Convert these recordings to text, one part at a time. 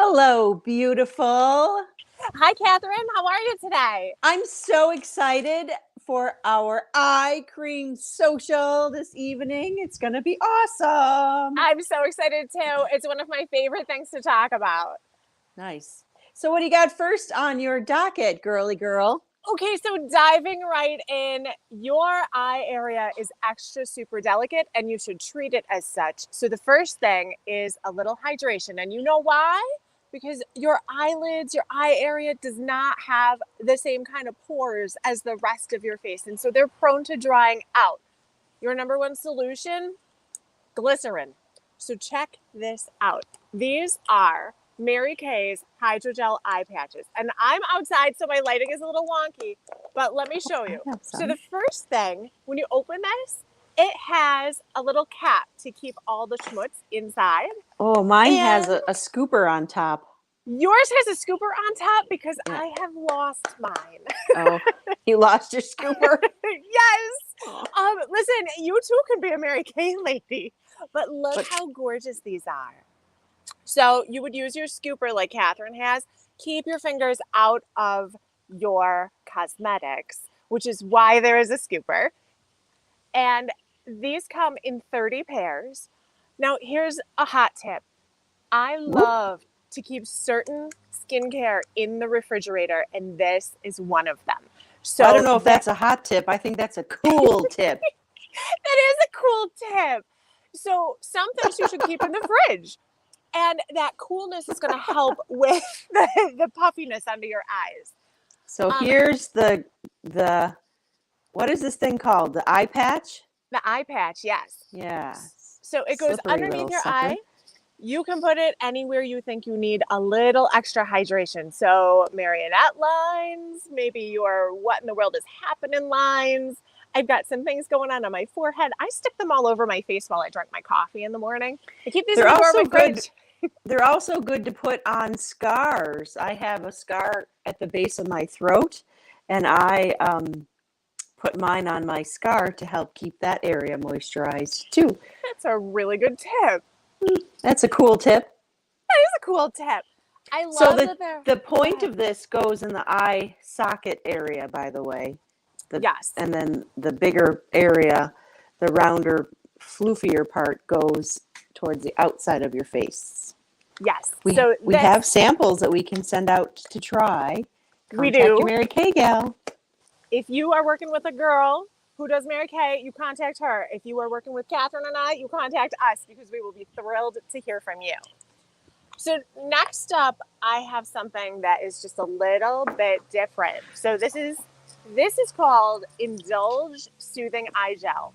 Hello, beautiful. Hi, Catherine. How are you today? I'm so excited for our eye cream social this evening. It's going to be awesome. I'm so excited too. It's one of my favorite things to talk about. Nice. So, what do you got first on your docket, girly girl? Okay, so diving right in, your eye area is extra super delicate and you should treat it as such. So, the first thing is a little hydration. And you know why? Because your eyelids, your eye area does not have the same kind of pores as the rest of your face. And so they're prone to drying out. Your number one solution, glycerin. So check this out. These are Mary Kay's hydrogel eye patches. And I'm outside, so my lighting is a little wonky, but let me show you. So the first thing, when you open this, it has a little cap to keep all the schmutz inside. Oh, mine has a scooper on top. Yours has a scooper on top because I have lost mine. Oh, you lost your scooper? Yes. Listen, you too could be a Mary Kay lady, but look how gorgeous these are. So you would use your scooper like Catherine has. Keep your fingers out of your cosmetics, which is why there is a scooper. And these come in 30 pairs. Now, here's a hot tip. I love to keep certain skincare in the refrigerator, and this is one of them. So I don't know if that's a hot tip. I think that's a cool tip. That is a cool tip. So some things you should keep in the fridge. And that coolness is going to help with the puffiness under your eyes. So here's the what is this thing called? The eye patch? The eye patch, yes. Yeah. So it goes underneath your eye. You can put it anywhere you think you need a little extra hydration. So marionette lines, maybe your what in the world is happening lines. I've got some things going on my forehead. I stick them all over my face while I drink my coffee in the morning. I keep these in the drawer of my fridge. They're also good to put on scars. I have a scar at the base of my throat, and I put mine on my scar to help keep that area moisturized too. That's a really good tip. That's a cool tip. That is a cool tip. I love that the point of this goes in the eye socket area, by the way. Yes. And then the bigger area, the rounder, floofier part goes towards the outside of your face. Yes. We have samples that we can send out to try. We do. Your Mary Kay gal. If you are working with a girl who does Mary Kay, you contact her. If you are working with Catherine and I, you contact us because we will be thrilled to hear from you. So next up, I have something that is just a little bit different. So this is called Indulge Soothing Eye Gel.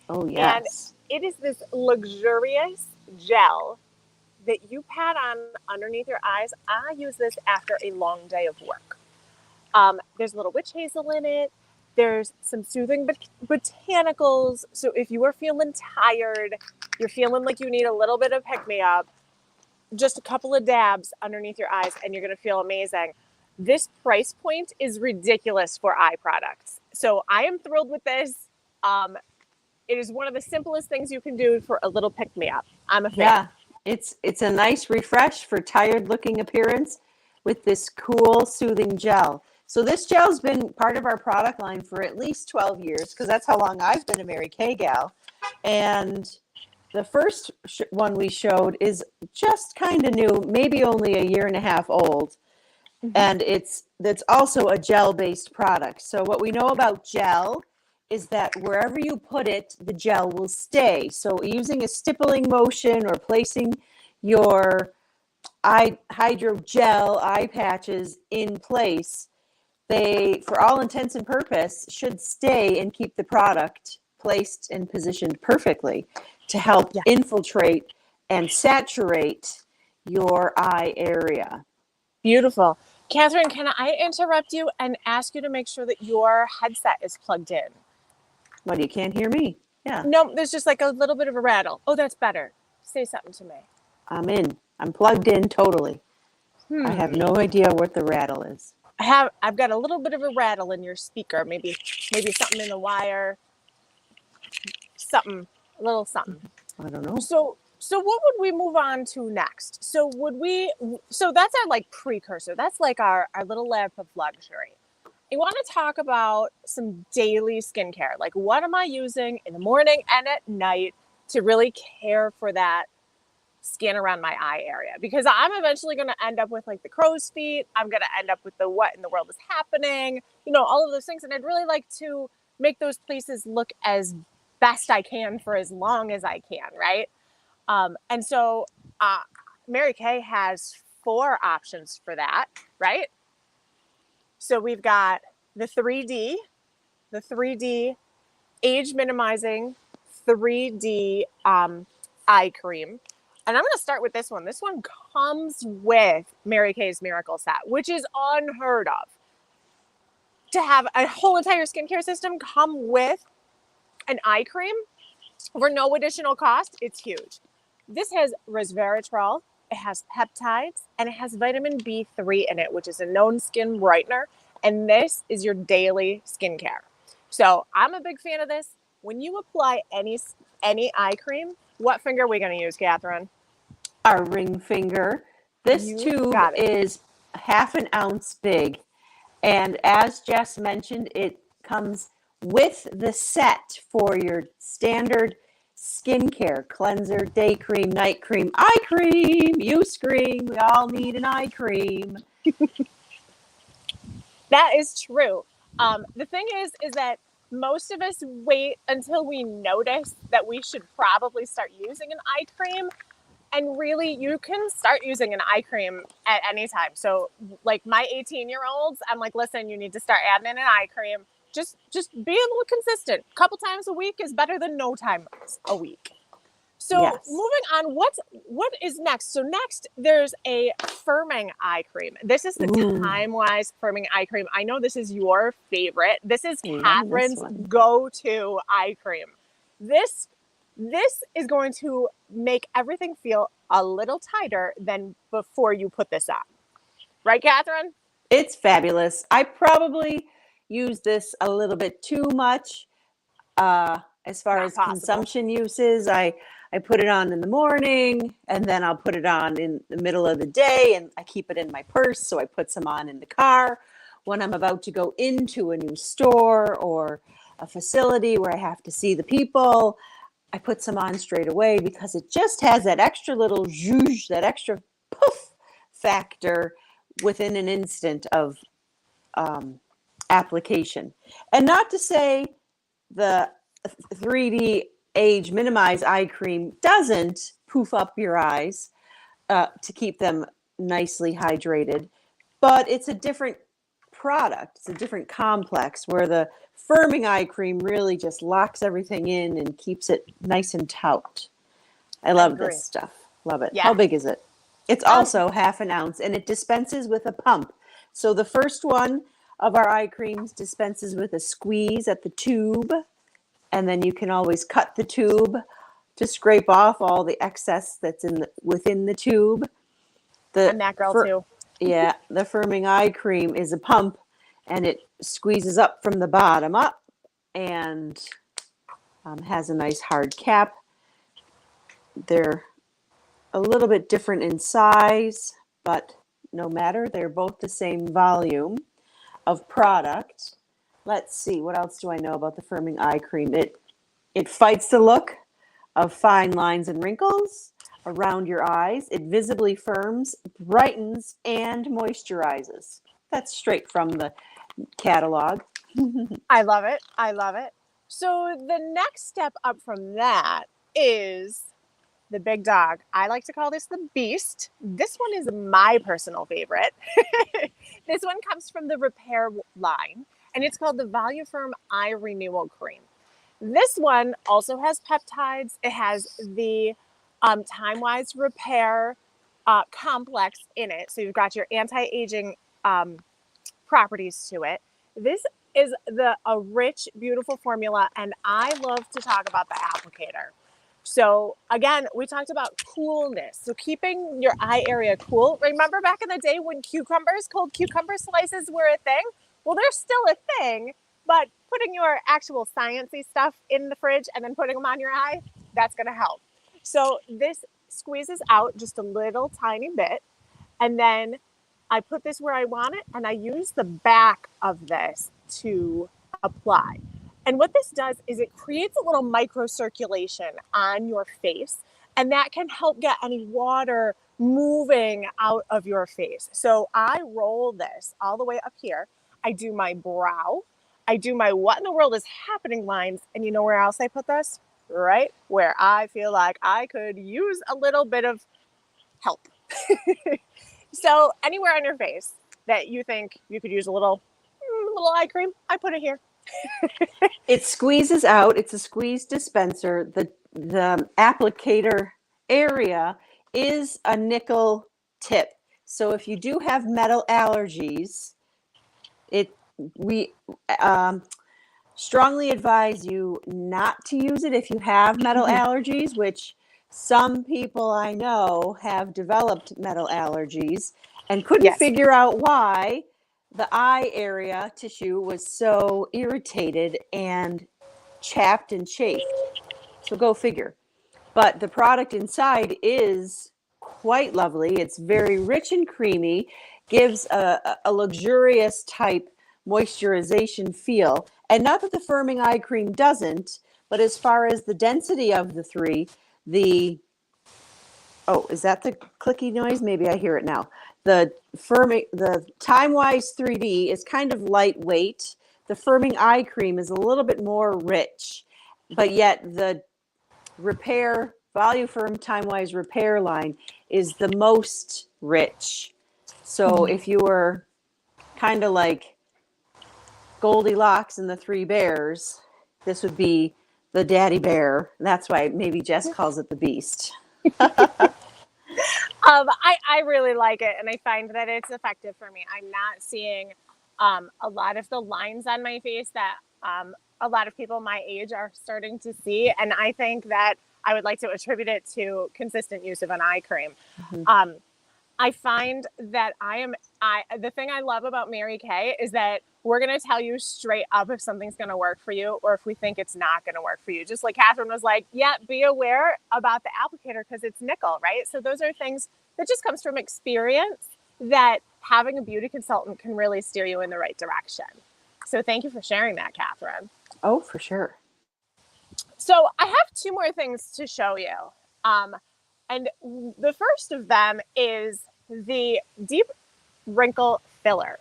Oh, yes. And it is this luxurious gel that you pat on underneath your eyes. I use this after a long day of work. There's a little witch hazel in it. There's some soothing botanicals. So if you are feeling tired, you're feeling like you need a little bit of pick-me-up, just a couple of dabs underneath your eyes and you're going to feel amazing. This price point is ridiculous for eye products. So I am thrilled with this. It is one of the simplest things you can do for a little pick-me-up. I'm a fan. Yeah, it's a nice refresh for tired-looking appearance with this cool, soothing gel. So this gel's been part of our product line for at least 12 years because that's how long I've been a Mary Kay gal. And the first one we showed is just kind of new, maybe only a year and a half old. Mm-hmm. And that's also a gel-based product. So what we know about gel is that wherever you put it, the gel will stay. So using a stippling motion or placing your hydrogel eye patches in place, they, for all intents and purpose, should stay and keep the product placed and positioned perfectly to help infiltrate and saturate your eye area. Beautiful. Catherine, can I interrupt you and ask you to make sure that your headset is plugged in? Well, you can't hear me. Yeah. No, there's just like a little bit of a rattle. Oh, that's better. Say something to me. I'm in. I'm plugged in totally. I have no idea what the rattle is. I've got a little bit of a rattle in your speaker. Maybe something in the wire. Something. A little something. I don't know. So So what would we move on to next? So that's our like precursor. That's like our little lamp of luxury. I want to talk about some daily skincare. Like what am I using in the morning and at night to really care for that skin around my eye area? Because I'm eventually going to end up with like the crow's feet. I'm going to end up with the what in the world is happening, all of those things. And I'd really like to make those places look as best I can for as long as I can, right? And so Mary Kay has 4 options for that, right? So we've got the 3D age minimizing 3D eye cream. And I'm going to start with this one. This one comes with Mary Kay's Miracle Set, which is unheard of. To have a whole entire skincare system come with an eye cream for no additional cost, it's huge. This has resveratrol, it has peptides, and it has vitamin B3 in it, which is a known skin brightener. And this is your daily skincare. So I'm a big fan of this. When you apply any eye cream, what finger are we going to use, Catherine? Our ring finger. This tube is 1/2 ounce big. And as Jess mentioned, it comes with the set for your standard skincare: cleanser, day cream, night cream, eye cream. You scream. We all need an eye cream. That is true. The thing is that most of us wait until we notice that we should probably start using an eye cream. And really, you can start using an eye cream at any time. So like my 18-year-olds, I'm like, listen, you need to start adding in an eye cream. Just be a little consistent. A couple times a week is better than no time a week. So Yes. Moving on, what is next? So next, there's a firming eye cream. This is the Time-Wise firming eye cream. I know this is your favorite. This is Catherine's go-to eye cream. This is going to make everything feel a little tighter than before you put this on. Right, Catherine? It's fabulous. I probably use this a little bit too much as far as consumption uses. I put it on in the morning, and then I'll put it on in the middle of the day, and I keep it in my purse, so I put some on in the car when I'm about to go into a new store or a facility where I have to see the people. I put some on straight away because it just has that extra little zhuzh, that extra poof factor within an instant of application. And not to say the 3D Age Minimize eye cream doesn't poof up your eyes to keep them nicely hydrated, but it's a different product. It's a different complex where the firming eye cream really just locks everything in and keeps it nice and taut. I love this stuff. Love it. Yeah. How big is it? It's also 1/2 ounce, and it dispenses with a pump. So the first one of our eye creams dispenses with a squeeze at the tube, and then you can always cut the tube to scrape off all the excess that's within the tube. I'm that girl too. Yeah, the firming eye cream is a pump, and it squeezes up from the bottom up and has a nice hard cap. They're a little bit different in size, but no matter, they're both the same volume of product. Let's see, what else do I know about the firming eye cream? It fights the look of fine lines and wrinkles around your eyes. It visibly firms, brightens, and moisturizes. That's straight from the catalog. I love it. I love it. So the next step up from that is the big dog. I like to call this the beast. This one is my personal favorite. This one comes from the Repair line, and it's called the Voluform Eye Renewal Cream. This one also has peptides. It has the Time-Wise Repair complex in it. So you've got your anti-aging properties to it. This is a rich, beautiful formula, and I love to talk about the applicator. So again, we talked about coolness. So keeping your eye area cool. Remember back in the day when cold cucumber slices were a thing? Well, they're still a thing, but putting your actual sciencey stuff in the fridge and then putting them on your eye, that's going to help. So this squeezes out just a little tiny bit, and then I put this where I want it, and I use the back of this to apply. And what this does is it creates a little microcirculation on your face, and that can help get any water moving out of your face. So I roll this all the way up here. I do my brow. I do my what in the world is happening lines. And you know where else I put this? Right where I feel like I could use a little bit of help. So anywhere on your face that you think you could use a little eye cream, I put it here. It squeezes out. It's a squeeze dispenser. The applicator area is a nickel tip. So if you do have metal allergies, we strongly advise you not to use it if you have metal allergies, which some people I know have developed metal allergies and couldn't figure out why the eye area tissue was so irritated and chapped and chafed. So go figure. But the product inside is quite lovely. It's very rich and creamy, gives a luxurious type moisturization feel. And not that the firming eye cream doesn't, but as far as the density of the three, is that the clicky noise? Maybe I hear it now. The Time-Wise 3D is kind of lightweight. The firming eye cream is a little bit more rich, but yet the Voluform Time-Wise Repair line is the most rich. So if you were kind of like Goldilocks and the Three Bears, this would be the daddy bear. That's why maybe Jess calls it the beast. I really like it, and I find that it's effective for me. I'm not seeing a lot of the lines on my face that a lot of people my age are starting to see, and I think that I would like to attribute it to consistent use of an eye cream. Mm-hmm. I find that the thing I love about Mary Kay is that we're going to tell you straight up if something's going to work for you or if we think it's not going to work for you. Just like Catherine was like, yeah, be aware about the applicator because it's nickel, right? So those are things that just comes from experience that having a beauty consultant can really steer you in the right direction. So thank you for sharing that, Catherine. Oh, for sure. So I have two more things to show you. And the first of them is the Deep Wrinkle Filler.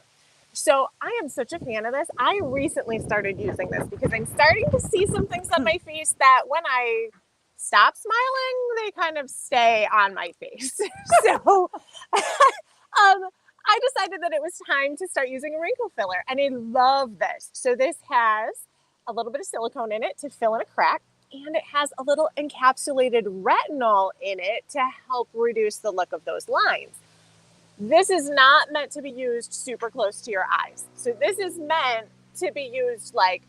So I am such a fan of this. I recently started using this because I'm starting to see some things on my face that when I stop smiling, they kind of stay on my face. So I decided that it was time to start using a wrinkle filler, and I love this. So this has a little bit of silicone in it to fill in a crack, and it has a little encapsulated retinol in it to help reduce the look of those lines. This is not meant to be used super close to your eyes. So this is meant to be used like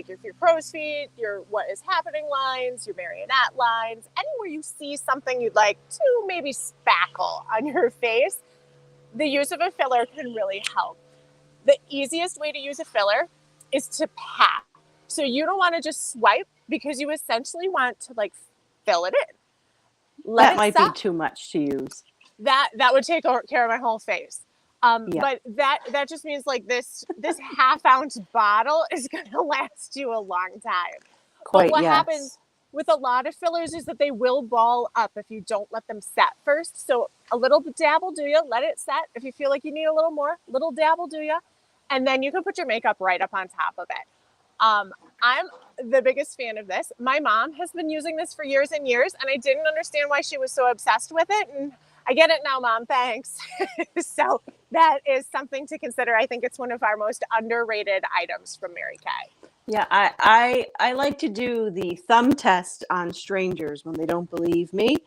your crow's feet, your what is happening lines, your marionette lines, anywhere you see something you'd like to maybe spackle on your face. The use of a filler can really help. The easiest way to use a filler is to pat. So you don't want to just swipe because you essentially want to like fill it in. That might be too much to use. That would take care of my whole face. But that just means like this half-ounce bottle is going to last you a long time. But what happens with a lot of fillers is that they will ball up if you don't let them set first. So a little dab will do you. Let it set. If you feel like you need a little more, little dab will do you. And then you can put your makeup right up on top of it. I'm the biggest fan of this. My mom has been using this for years and years, and I didn't understand why she was so obsessed with it. And I get it now, Mom. Thanks. So that is something to consider. I think it's one of our most underrated items from Mary Kay. Yeah, I like to do the thumb test on strangers when they don't believe me.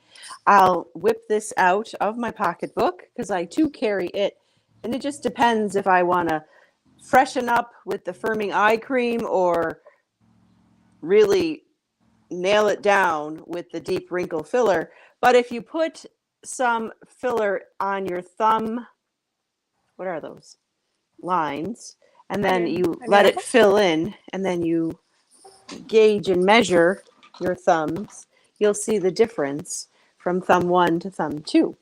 I'll whip this out of my pocketbook because I too carry it. And it just depends if I want to freshen up with the firming eye cream or really nail it down with the deep wrinkle filler. But if you put some filler on your thumb, what are those lines, and then you let it fill in, and then you gauge and measure your thumbs, you'll see the difference from thumb 1 to thumb 2.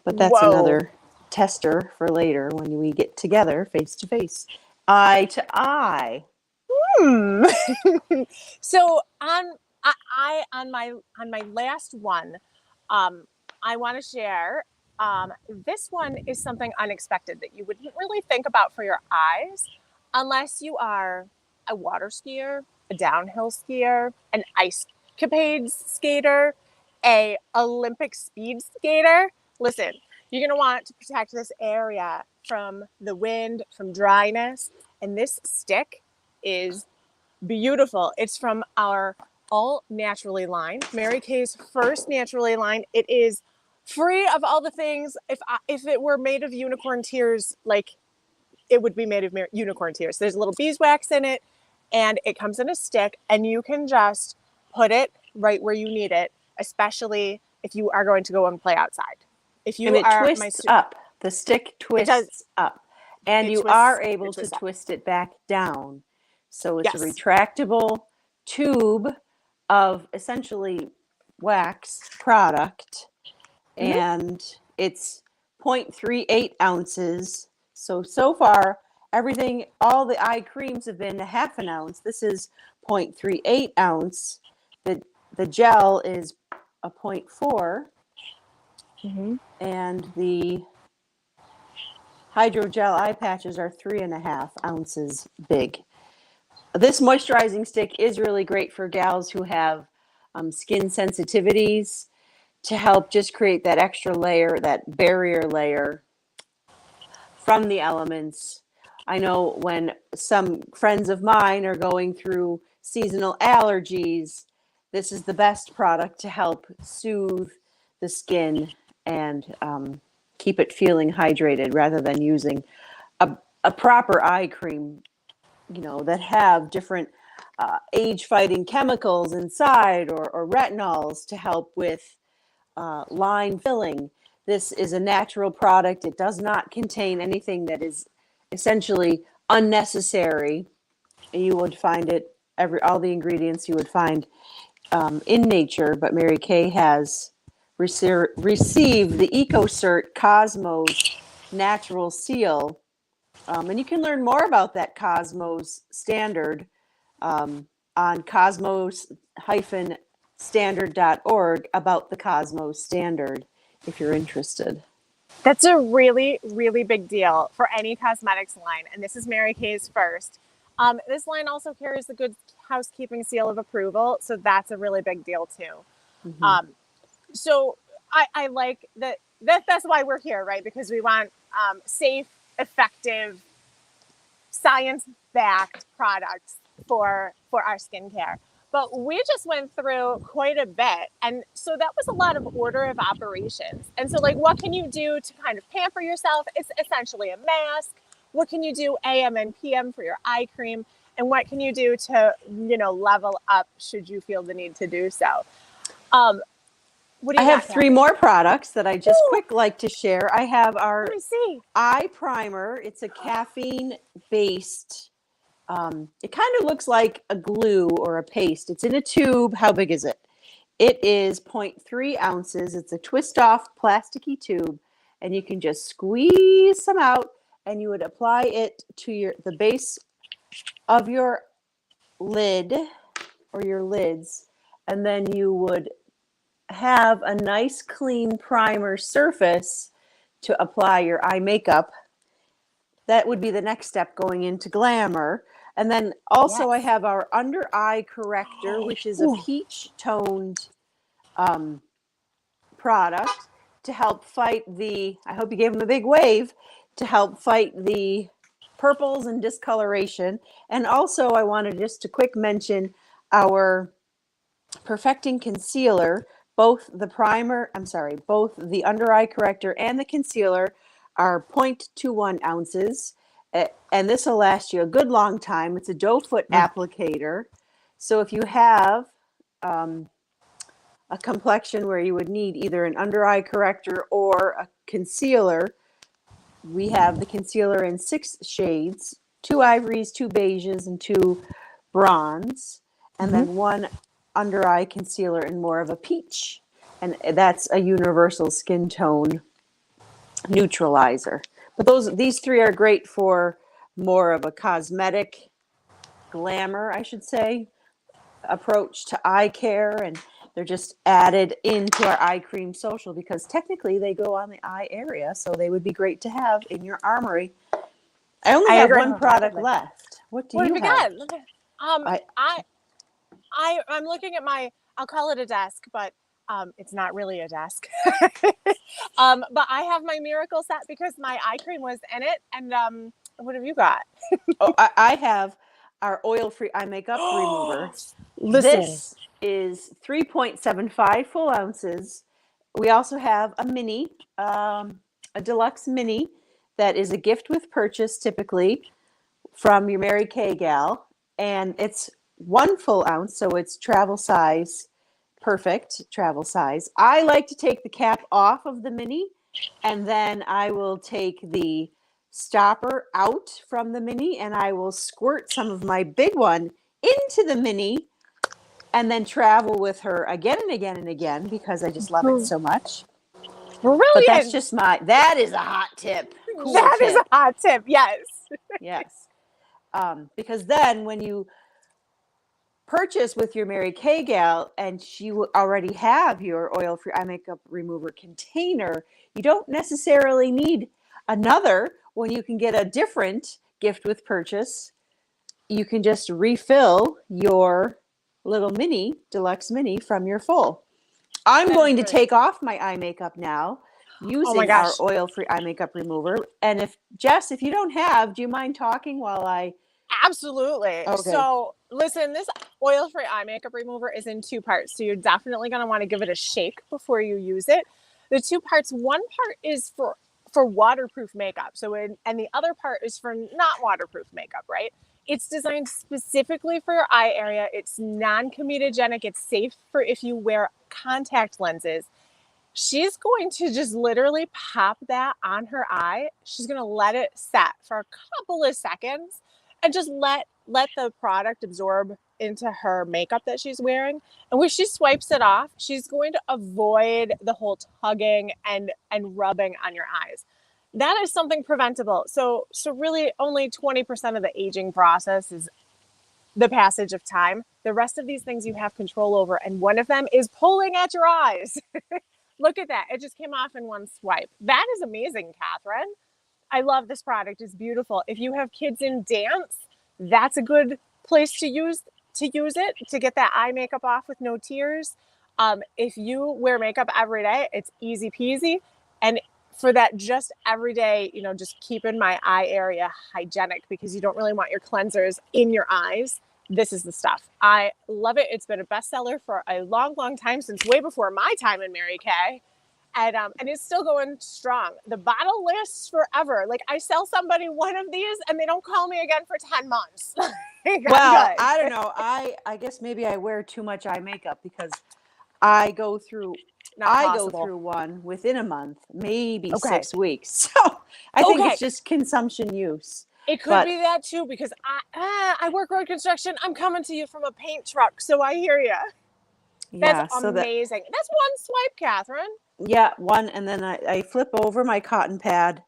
But that's Whoa. another tester for later when we get together face to face, eye to eye. Hmm. So on my last one, I want to share. This one is something unexpected that you wouldn't really think about for your eyes unless you are a water skier, a downhill skier, an ice capades skater, a Olympic speed skater. Listen, you're going to want to protect this area from the wind, from dryness, and this stick is beautiful. It's from our All Naturally line, Mary Kay's first Naturally line. It is free of all the things. If it were made of unicorn tears, like it would be made of unicorn tears. There's a little beeswax in it, and it comes in a stick, and you can just put it right where you need it, especially if you are going to go and play outside. If you And it are twists up. The stick twists up. And It you twists- are it able to twists up. twist it back down. So it's Yes. a retractable tube of essentially wax product. Mhm. And it's 0.38 ounces. So far, everything, all the eye creams have been a half an ounce. This is 0.38 ounce. The gel is a 0.4. Mhm. And the hydrogel eye patches are 3.5 ounces big. This moisturizing stick is really great for gals who have skin sensitivities, to help just create that extra layer, that barrier layer from the elements. I know when some friends of mine are going through seasonal allergies, this is the best product to help soothe the skin and keep it feeling hydrated, rather than using a proper eye cream, that have different age-fighting chemicals inside, or retinols to help with line filling. This is a natural product. It does not contain anything that is essentially unnecessary. You would find it all the ingredients you would find in nature, but Mary Kay has received the EcoCert Cosmos Natural Seal, and you can learn more about that Cosmos standard on cosmos-standard.org about the Cosmos standard, if you're interested. That's a really, really big deal for any cosmetics line. And this is Mary Kay's first. This line also carries the Good Housekeeping seal of approval. So that's a really big deal too. Mm-hmm. So I like that. That's why we're here, right? Because we want safe, effective, science-backed products for our skincare. But we just went through quite a bit. And so that was a lot of order of operations. And so, like, what can you do to kind of pamper yourself? It's essentially a mask. What can you do AM and PM for your eye cream? And what can you do to, level up should you feel the need to do so? What do I you have got, 3 more products that I just quick like to share. I have our Let me see. eye primer. It's a caffeine-based. It kind of looks like a glue or a paste. It's in a tube. How big is it? It is 0.3 ounces. It's a twist-off plasticky tube, and you can just squeeze some out, and you would apply it to the base of your lid or your lids, and then you would have a nice clean primer surface to apply your eye makeup. That would be the next step going into glamour. And then also I have our under eye corrector, which is a peach toned product to help fight I hope you gave them a big wave, to help fight the purples and discoloration. And also I wanted just to quick mention our Perfecting Concealer. Both the under eye corrector and the concealer are 0.21 ounces. And this will last you a good long time. It's a doe foot applicator. So if you have a complexion where you would need either an under eye corrector or a concealer, we have the concealer in 6 shades, 2 ivories, 2 beiges, and 2 bronze, and then 1 under eye concealer in more of a peach. And that's a universal skin tone neutralizer. But these three are great for more of a cosmetic glamour, I should say, approach to eye care, and they're just added into our eye cream social because technically they go on the eye area, so they would be great to have in your armory. I only have agree one product wholeheartedly. left. What do What you have you have? got? I, I'm looking at my, I'll call it a desk, but it's not really a desk. But I have my miracle set because my eye cream was in it. And what have you got? I have our oil-free eye makeup remover. Listen. This is 3.75 full ounces. We also have a mini, a deluxe mini that is a gift with purchase typically from your Mary Kay gal. And it's 1 full ounce, so it's travel size, perfect travel size. I like to take the cap off of the mini, and then I will take the stopper out from the mini, and I will squirt some of my big one into the mini, and then travel with her again and again and again because I just love it so much. Brilliant. But that's just that is a hot tip. Cool That tip. is a hot tip. Yes. Yes. Because then when you purchase with your Mary Kay gal and you already have your oil-free eye makeup remover container, you don't necessarily need another when you can get a different gift with purchase. You can just refill your little mini, deluxe mini from your full. I'm going to take off my eye makeup now using our oil-free eye makeup remover. And if Jess, if you don't have, do you mind talking while I... Absolutely. Okay. So listen, this oil-free eye makeup remover is in 2 parts. So you're definitely going to want to give it a shake before you use it. The 2 parts, one part is for waterproof makeup. And the other part is for not waterproof makeup, right? It's designed specifically for your eye area. It's non-comedogenic. It's safe for if you wear contact lenses. She's going to just literally pop that on her eye. She's going to let it set for a couple of seconds and just let the product absorb into her makeup that she's wearing. And when she swipes it off, she's going to avoid the whole tugging and rubbing on your eyes. That is something preventable. So really only 20% of the aging process is the passage of time. The rest of these things you have control over. And one of them is pulling at your eyes. Look at that. It just came off in one swipe. That is amazing, Catherine. I love this product. It's beautiful. If you have kids in dance, that's a good place to use it to get that eye makeup off with no tears. If you wear makeup every day, it's easy peasy. And for that just every day, just keeping my eye area hygienic because you don't really want your cleansers in your eyes. This is the stuff. I love it. It's been a bestseller for a long, long time, since way before my time in Mary Kay. And it's still going strong. The bottle lasts forever. Like, I sell somebody one of these and they don't call me again for 10 months. Well, I don't know. I guess maybe I wear too much eye makeup because I go through one within a month, maybe 6 weeks. So I think it's just consumption use. It could be that too, because I work road construction. I'm coming to you from a paint truck, so I hear you. That's amazing. That's one swipe, Catherine. Yeah, one, and then I flip over my cotton pad.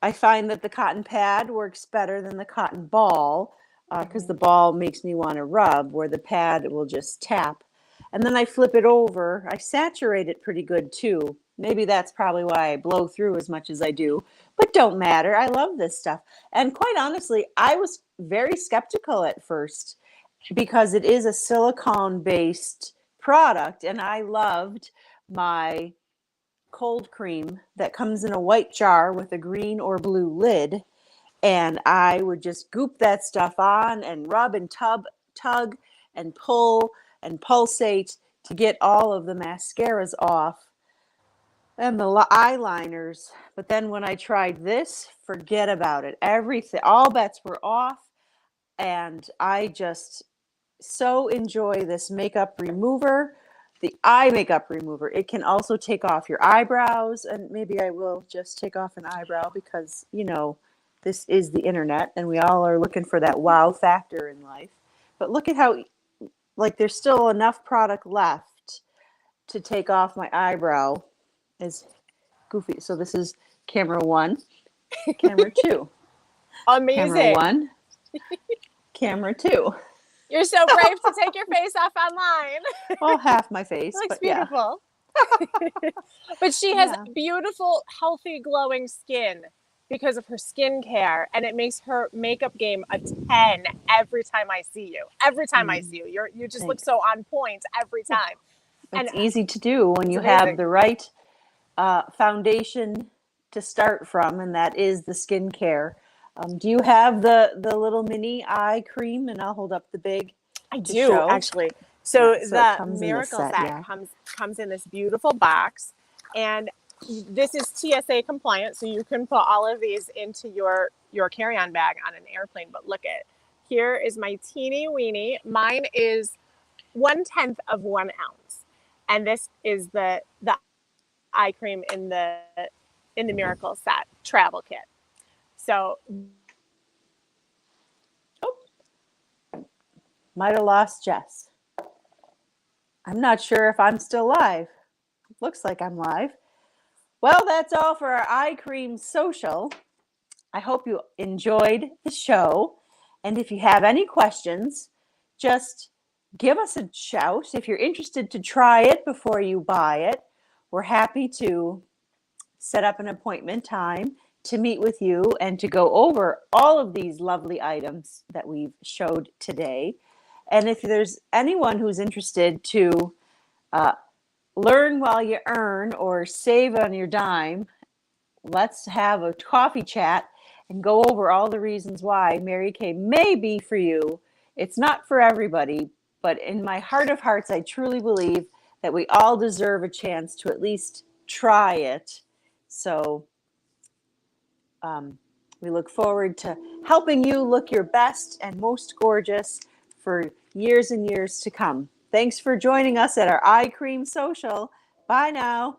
I find that the cotton pad works better than the cotton ball because the ball makes me want to rub, where the pad will just tap. And then I flip it over. I saturate it pretty good too. Maybe that's probably why I blow through as much as I do, but don't matter. I love this stuff. And quite honestly, I was very skeptical at first because it is a silicone-based product, and I loved my cold cream that comes in a white jar with a green or blue lid, and I would just goop that stuff on and rub and tug and pull and pulsate to get all of the mascaras off and the eyeliners. But then when I tried this, forget about it. Everything, all bets were off, and I just so enjoy this makeup remover. The eye makeup remover. It can also take off your eyebrows, and maybe I will just take off an eyebrow because, this is the internet and we all are looking for that wow factor in life. But look at how like there's still enough product left to take off my eyebrow is goofy. So this is camera 1, camera 2, camera Amazing. 1, camera 2. You're so brave to take your face off online. Well, half my face, Looks but yeah. beautiful. But she has Yeah. beautiful, healthy, glowing skin because of her skincare, and it makes her makeup game a 10 every time I see you. Every time I see you, you just look Thanks. so on point every time. It's And easy to do when you amazing. have the right foundation to start from, and that is the skincare. Do you have the little mini eye cream? And I'll hold up the big. I to do show. actually. So, Yeah, so it the comes in this Miracle set, set yeah. comes in this beautiful box, and this is TSA compliant, so you can put all of these into your carry-on bag on an airplane. But look at, here is my teeny weeny. Mine is 1/10 of 1 ounce, and this is the eye cream in the Miracle set travel kit. So Might have lost Jess. I'm not sure if I'm still live. Looks like I'm live. Well, that's all for our eye cream social. I hope you enjoyed the show. And if you have any questions, just give us a shout. If you're interested to try it before you buy it, we're happy to set up an appointment time to meet with you and to go over all of these lovely items that we've showed today. And if there's anyone who's interested to learn while you earn or save on your dime, let's have a coffee chat and go over all the reasons why Mary Kay may be for you. It's not for everybody, but in my heart of hearts, I truly believe that we all deserve a chance to at least try it. So we look forward to helping you look your best and most gorgeous for years and years to come. Thanks for joining us at our Eye Cream Social. Bye now.